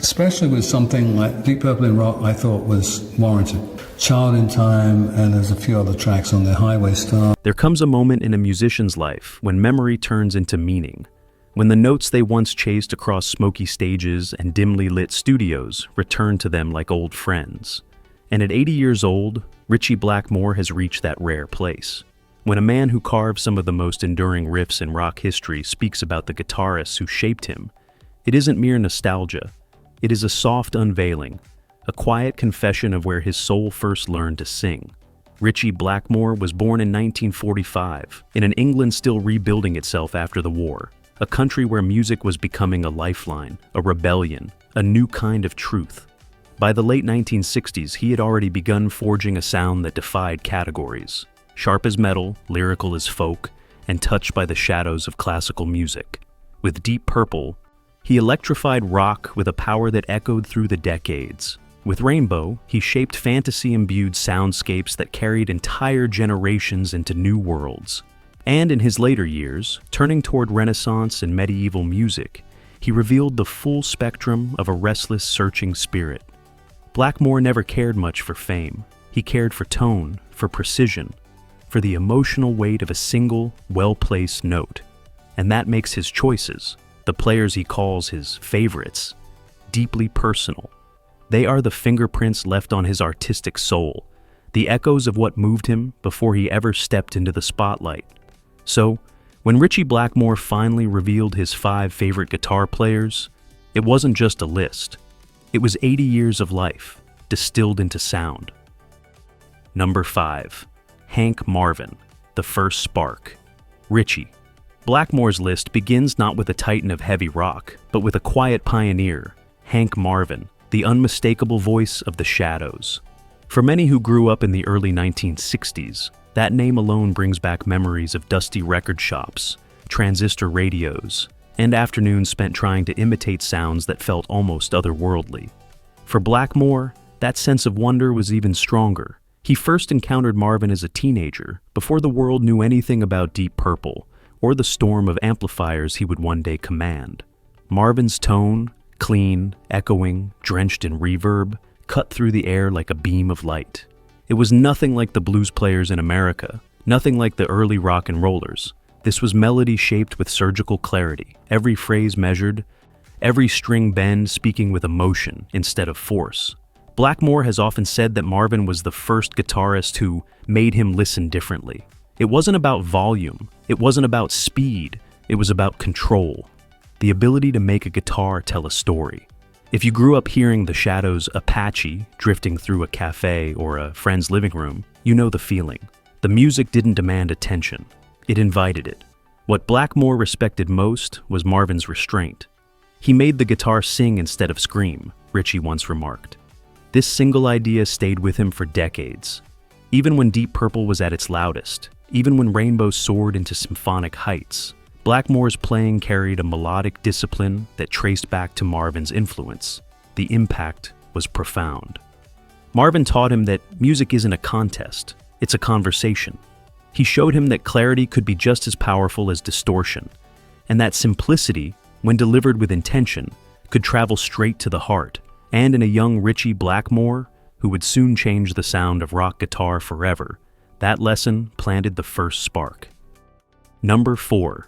especially with something like Deep Purple in rock, I thought was warranted. Child in Time, and there's a few other tracks on there, Highway Star. There comes a moment in a musician's life when memory turns into meaning, when the notes they once chased across smoky stages and dimly lit studios return to them like old friends. And at 80 years old, Ritchie Blackmore has reached that rare place. When a man who carved some of the most enduring riffs in rock history speaks about the guitarists who shaped him, it isn't mere nostalgia. It is a soft unveiling, a quiet confession of where his soul first learned to sing. Ritchie Blackmore was born in 1945, in an England still rebuilding itself after the war, a country where music was becoming a lifeline, a rebellion, a new kind of truth. By the late 1960s, he had already begun forging a sound that defied categories. Sharp as metal, lyrical as folk, and touched by the shadows of classical music. With Deep Purple, he electrified rock with a power that echoed through the decades. With Rainbow, he shaped fantasy-imbued soundscapes that carried entire generations into new worlds. And in his later years, turning toward Renaissance and medieval music, he revealed the full spectrum of a restless, searching spirit. Blackmore never cared much for fame. He cared for tone, for precision, for the emotional weight of a single, well-placed note. And that makes his choices, the players he calls his favorites, deeply personal. They are the fingerprints left on his artistic soul, the echoes of what moved him before he ever stepped into the spotlight. So, when Ritchie Blackmore finally revealed his 5 favorite guitar players, it wasn't just a list. It was 80 years of life, distilled into sound. Number 5. Hank Marvin, The First Spark. Ritchie. Blackmore's list begins not with a titan of heavy rock, but with a quiet pioneer, Hank Marvin, the unmistakable voice of the shadows. For many who grew up in the early 1960s, that name alone brings back memories of dusty record shops, transistor radios, and afternoons spent trying to imitate sounds that felt almost otherworldly. For Blackmore, that sense of wonder was even stronger. He first encountered Marvin as a teenager, before the world knew anything about Deep Purple, or the storm of amplifiers he would one day command. Marvin's tone, clean, echoing, drenched in reverb, cut through the air like a beam of light. It was nothing like the blues players in America, nothing like the early rock and rollers. This was melody shaped with surgical clarity, every phrase measured, every string bend speaking with emotion instead of force. Blackmore has often said that Marvin was the first guitarist who made him listen differently. It wasn't about volume, it wasn't about speed, it was about control. The ability to make a guitar tell a story. If you grew up hearing the Shadows' Apache drifting through a cafe or a friend's living room, you know the feeling. The music didn't demand attention, it invited it. What Blackmore respected most was Marvin's restraint. He made the guitar sing instead of scream, Ritchie once remarked. This single idea stayed with him for decades. Even when Deep Purple was at its loudest, even when Rainbow soared into symphonic heights, Blackmore's playing carried a melodic discipline that traced back to Marvin's influence. The impact was profound. Marvin taught him that music isn't a contest, it's a conversation. He showed him that clarity could be just as powerful as distortion, and that simplicity, when delivered with intention, could travel straight to the heart. And in a young Ritchie Blackmore, who would soon change the sound of rock guitar forever, that lesson planted the first spark. Number 4.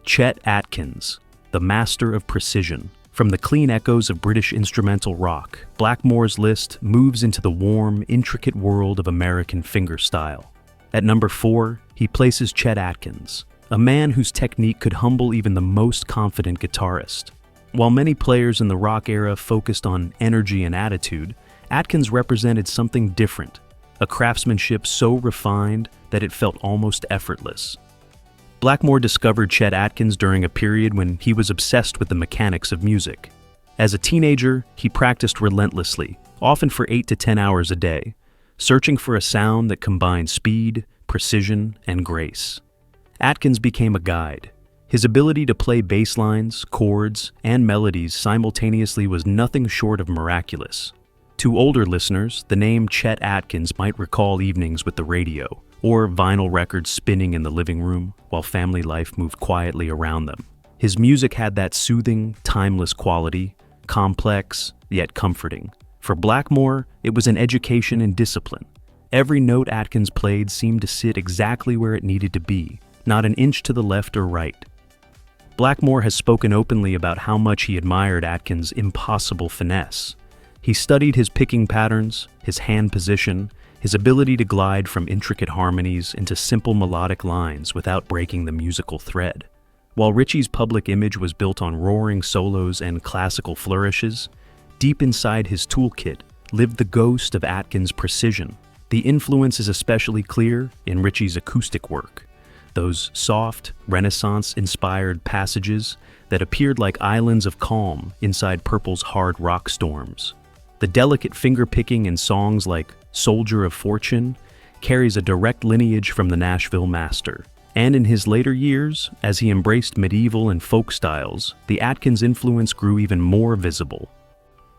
Chet Atkins, the master of precision. From the clean echoes of British instrumental rock, Blackmore's list moves into the warm, intricate world of American fingerstyle. At number 4, he places Chet Atkins, a man whose technique could humble even the most confident guitarist. While many players in the rock era focused on energy and attitude, Atkins represented something different, a craftsmanship so refined that it felt almost effortless. Blackmore discovered Chet Atkins during a period when he was obsessed with the mechanics of music. As a teenager, he practiced relentlessly, often for 8 to 10 hours a day, searching for a sound that combined speed, precision, and grace. Atkins became a guide. His ability to play bass lines, chords, and melodies simultaneously was nothing short of miraculous. To older listeners, the name Chet Atkins might recall evenings with the radio, or vinyl records spinning in the living room while family life moved quietly around them. His music had that soothing, timeless quality, complex, yet comforting. For Blackmore, it was an education in discipline. Every note Atkins played seemed to sit exactly where it needed to be, not an inch to the left or right. Blackmore has spoken openly about how much he admired Atkins' impossible finesse. He studied his picking patterns, his hand position, his ability to glide from intricate harmonies into simple melodic lines without breaking the musical thread. While Ritchie's public image was built on roaring solos and classical flourishes, deep inside his toolkit lived the ghost of Atkins' precision. The influence is especially clear in Ritchie's acoustic work. Those soft, Renaissance-inspired passages that appeared like islands of calm inside Purple's hard rock storms. The delicate finger-picking in songs like Soldier of Fortune carries a direct lineage from the Nashville master. And in his later years, as he embraced medieval and folk styles, the Atkins influence grew even more visible.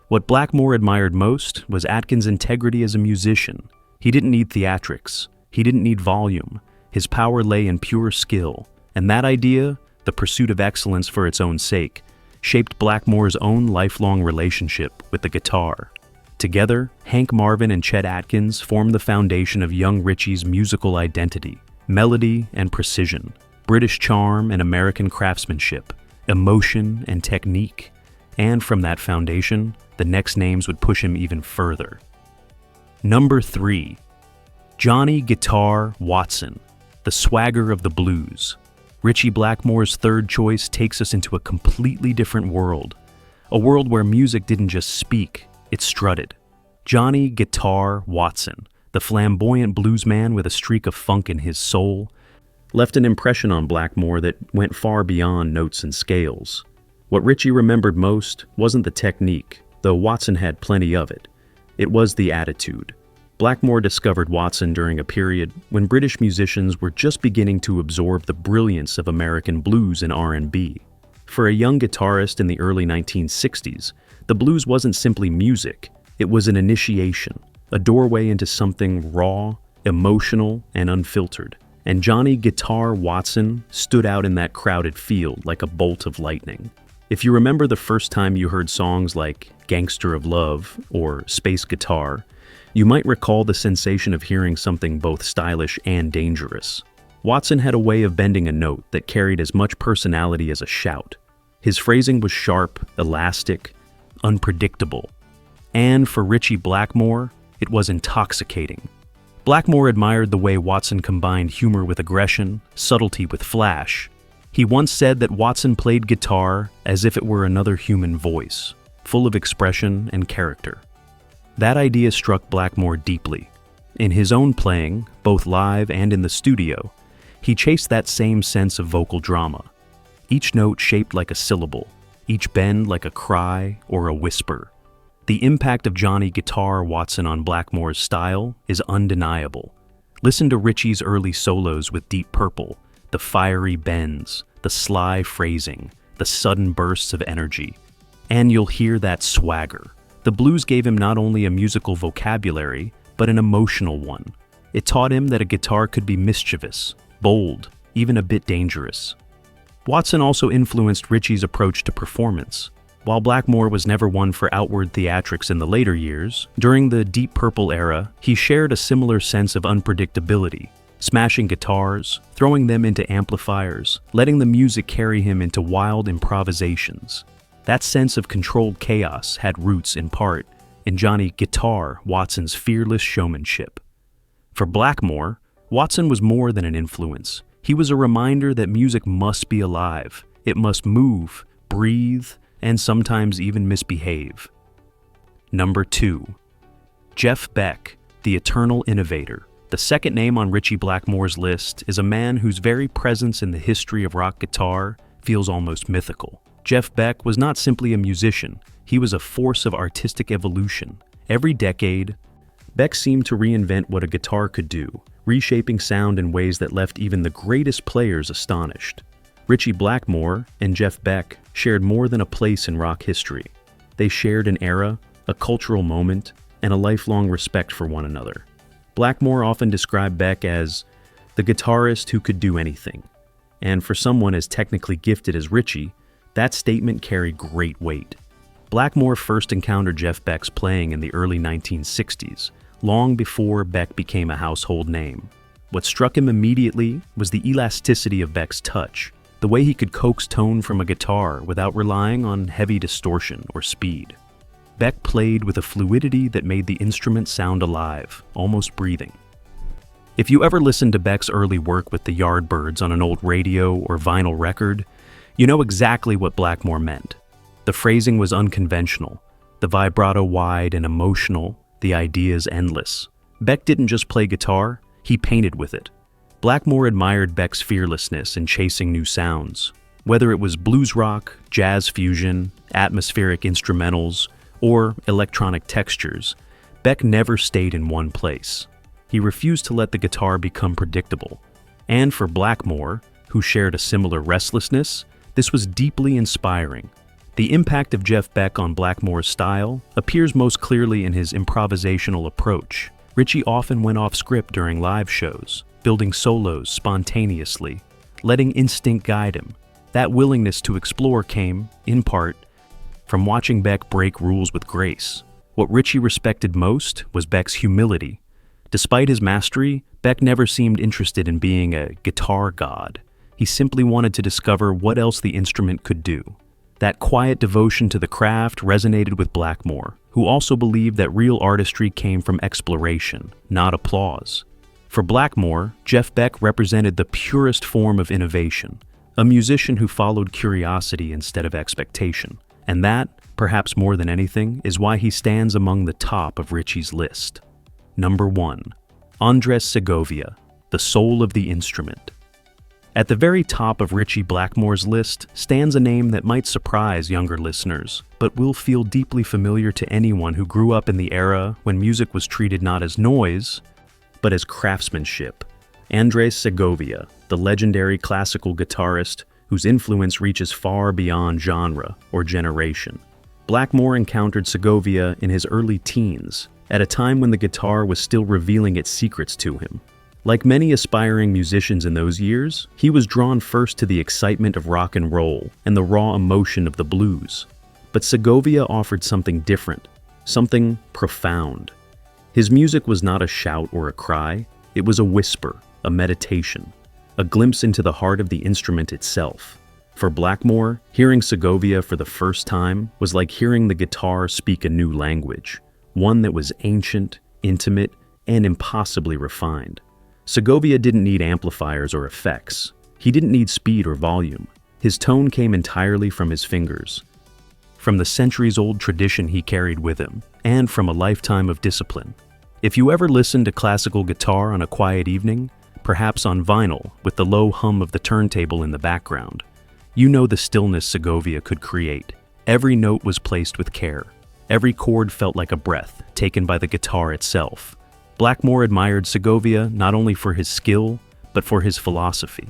What Blackmore admired most was Atkins' integrity as a musician. He didn't need theatrics. He didn't need volume. His power lay in pure skill, and that idea, the pursuit of excellence for its own sake, shaped Blackmore's own lifelong relationship with the guitar. Together, Hank Marvin and Chet Atkins formed the foundation of young Ritchie's musical identity: melody and precision, British charm and American craftsmanship, emotion and technique. And from that foundation, the next names would push him even further. Number 3. Johnny Guitar Watson, the swagger of the blues. Ritchie Blackmore's third choice takes us into a completely different world, a world where music didn't just speak, it strutted. Johnny Guitar Watson, the flamboyant bluesman with a streak of funk in his soul, left an impression on Blackmore that went far beyond notes and scales. What Ritchie remembered most wasn't the technique, though Watson had plenty of it. It was the attitude. Blackmore discovered Watson during a period when British musicians were just beginning to absorb the brilliance of American blues and R&B. For a young guitarist in the early 1960s, the blues wasn't simply music, it was an initiation, a doorway into something raw, emotional, and unfiltered. And Johnny Guitar Watson stood out in that crowded field like a bolt of lightning. If you remember the first time you heard songs like Gangster of Love or Space Guitar, you might recall the sensation of hearing something both stylish and dangerous. Watson had a way of bending a note that carried as much personality as a shout. His phrasing was sharp, elastic, unpredictable. And for Ritchie Blackmore, it was intoxicating. Blackmore admired the way Watson combined humor with aggression, subtlety with flash. He once said that Watson played guitar as if it were another human voice, full of expression and character. That idea struck Blackmore deeply. In his own playing, both live and in the studio, he chased that same sense of vocal drama. Each note shaped like a syllable, each bend like a cry or a whisper. The impact of Johnny Guitar Watson on Blackmore's style is undeniable. Listen to Ritchie's early solos with Deep Purple, the fiery bends, the sly phrasing, the sudden bursts of energy, and you'll hear that swagger. The blues gave him not only a musical vocabulary, but an emotional one. It taught him that a guitar could be mischievous, bold, even a bit dangerous. Watson also influenced Ritchie's approach to performance. While Blackmore was never one for outward theatrics in the later years, during the Deep Purple era, he shared a similar sense of unpredictability, smashing guitars, throwing them into amplifiers, letting the music carry him into wild improvisations. That sense of controlled chaos had roots in part in Johnny Guitar Watson's fearless showmanship. For Blackmore, Watson was more than an influence. He was a reminder that music must be alive. It must move, breathe, and sometimes even misbehave. Number 2. Jeff Beck, the eternal innovator. The second name on Ritchie Blackmore's list is a man whose very presence in the history of rock guitar feels almost mythical. Jeff Beck was not simply a musician, he was a force of artistic evolution. Every decade, Beck seemed to reinvent what a guitar could do, reshaping sound in ways that left even the greatest players astonished. Ritchie Blackmore and Jeff Beck shared more than a place in rock history. They shared an era, a cultural moment, and a lifelong respect for one another. Blackmore often described Beck as the guitarist who could do anything, and for someone as technically gifted as Ritchie, that statement carried great weight. Blackmore first encountered Jeff Beck's playing in the early 1960s, long before Beck became a household name. What struck him immediately was the elasticity of Beck's touch, the way he could coax tone from a guitar without relying on heavy distortion or speed. Beck played with a fluidity that made the instrument sound alive, almost breathing. If you ever listened to Beck's early work with the Yardbirds on an old radio or vinyl record, you know exactly what Blackmore meant. The phrasing was unconventional, the vibrato wide and emotional, the ideas endless. Beck didn't just play guitar, he painted with it. Blackmore admired Beck's fearlessness in chasing new sounds. Whether it was blues rock, jazz fusion, atmospheric instrumentals, or electronic textures, Beck never stayed in one place. He refused to let the guitar become predictable. And for Blackmore, who shared a similar restlessness, this was deeply inspiring. The impact of Jeff Beck on Blackmore's style appears most clearly in his improvisational approach. Ritchie often went off script during live shows, building solos spontaneously, letting instinct guide him. That willingness to explore came, in part, from watching Beck break rules with grace. What Ritchie respected most was Beck's humility. Despite his mastery, Beck never seemed interested in being a guitar god. He simply wanted to discover what else the instrument could do. That quiet devotion to the craft resonated with Blackmore, who also believed that real artistry came from exploration, not applause. For Blackmore, Jeff Beck represented the purest form of innovation, a musician who followed curiosity instead of expectation. And that, perhaps more than anything, is why he stands among the top of Ritchie's list. Number 1. Andrés Segovia, the soul of the instrument. At the very top of Ritchie Blackmore's list stands a name that might surprise younger listeners, but will feel deeply familiar to anyone who grew up in the era when music was treated not as noise, but as craftsmanship. Andrés Segovia, the legendary classical guitarist whose influence reaches far beyond genre or generation. Blackmore encountered Segovia in his early teens, at a time when the guitar was still revealing its secrets to him. Like many aspiring musicians in those years, he was drawn first to the excitement of rock and roll and the raw emotion of the blues. But Segovia offered something different, something profound. His music was not a shout or a cry, it was a whisper, a meditation, a glimpse into the heart of the instrument itself. For Blackmore, hearing Segovia for the first time was like hearing the guitar speak a new language, one that was ancient, intimate, and impossibly refined. Segovia didn't need amplifiers or effects. He didn't need speed or volume. His tone came entirely from his fingers, from the centuries-old tradition he carried with him, and from a lifetime of discipline. If you ever listened to classical guitar on a quiet evening, perhaps on vinyl with the low hum of the turntable in the background, you know the stillness Segovia could create. Every note was placed with care. Every chord felt like a breath taken by the guitar itself. Blackmore admired Segovia not only for his skill, but for his philosophy.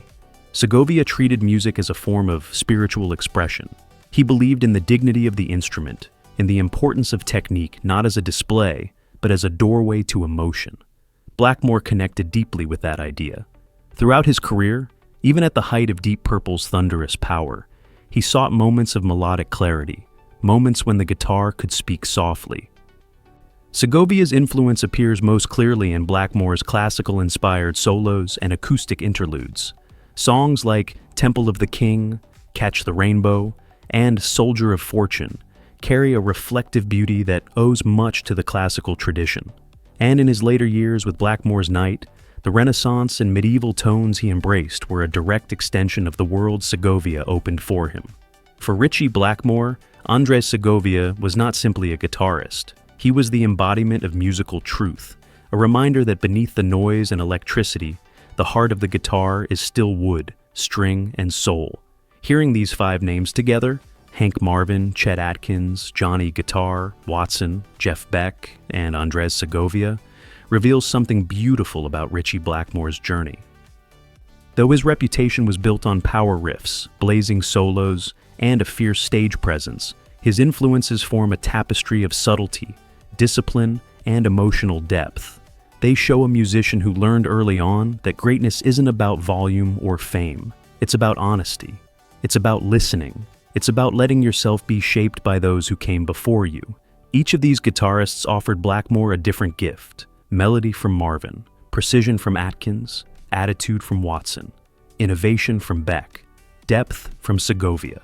Segovia treated music as a form of spiritual expression. He believed in the dignity of the instrument, in the importance of technique not as a display, but as a doorway to emotion. Blackmore connected deeply with that idea. Throughout his career, even at the height of Deep Purple's thunderous power, he sought moments of melodic clarity, moments when the guitar could speak softly. Segovia's influence appears most clearly in Blackmore's classical-inspired solos and acoustic interludes. Songs like Temple of the King, Catch the Rainbow, and Soldier of Fortune carry a reflective beauty that owes much to the classical tradition. And in his later years with Blackmore's Night, the Renaissance and medieval tones he embraced were a direct extension of the world Segovia opened for him. For Ritchie Blackmore, Andrés Segovia was not simply a guitarist. He was the embodiment of musical truth, a reminder that beneath the noise and electricity, the heart of the guitar is still wood, string, and soul. Hearing these 5 names together, Hank Marvin, Chet Atkins, Johnny Guitar, Watson, Jeff Beck, and Andrés Segovia, reveals something beautiful about Ritchie Blackmore's journey. Though his reputation was built on power riffs, blazing solos, and a fierce stage presence, his influences form a tapestry of subtlety, discipline, and emotional depth. They show a musician who learned early on that greatness isn't about volume or fame. It's about honesty. It's about listening. It's about letting yourself be shaped by those who came before you. Each of these guitarists offered Blackmore a different gift: melody from Marvin, precision from Atkins, attitude from Watson, innovation from Beck, depth from Segovia.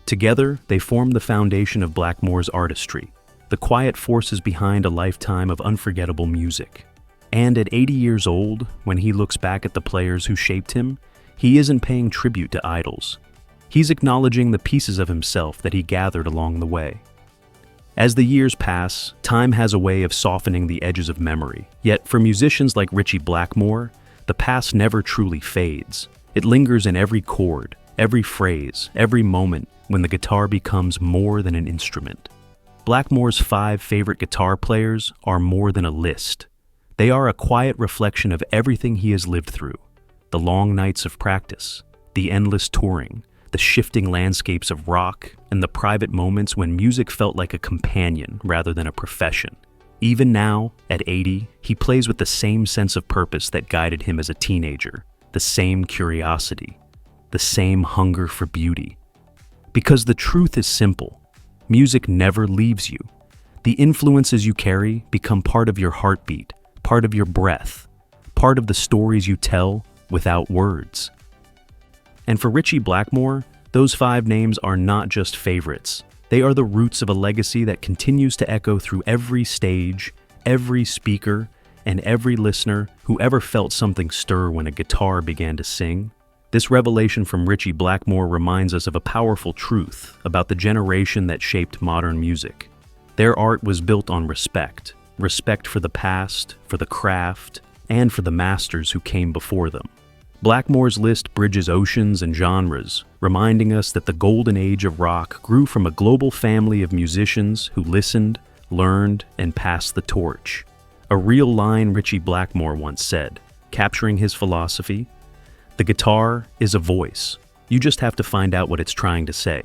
Together, they formed the foundation of Blackmore's artistry, the quiet forces behind a lifetime of unforgettable music. And at 80 years old, when he looks back at the players who shaped him, he isn't paying tribute to idols. He's acknowledging the pieces of himself that he gathered along the way. As the years pass, time has a way of softening the edges of memory. Yet for musicians like Ritchie Blackmore, the past never truly fades. It lingers in every chord, every phrase, every moment when the guitar becomes more than an instrument. Blackmore's 5 favorite guitar players are more than a list. They are a quiet reflection of everything he has lived through: the long nights of practice, the endless touring, the shifting landscapes of rock, and the private moments when music felt like a companion rather than a profession. Even now, at 80, he plays with the same sense of purpose that guided him as a teenager, the same curiosity, the same hunger for beauty. Because the truth is simple: music never leaves you. The influences you carry become part of your heartbeat, part of your breath, part of the stories you tell without words. And for Ritchie Blackmore, those 5 names are not just favorites. They are the roots of a legacy that continues to echo through every stage, every speaker, and every listener who ever felt something stir when a guitar began to sing. This revelation from Ritchie Blackmore reminds us of a powerful truth about the generation that shaped modern music. Their art was built on respect for the past, for the craft, and for the masters who came before them. Blackmore's list bridges oceans and genres, reminding us that the golden age of rock grew from a global family of musicians who listened, learned, and passed the torch. A real line Ritchie Blackmore once said, capturing his philosophy: "The guitar is a voice. You just have to find out what it's trying to say."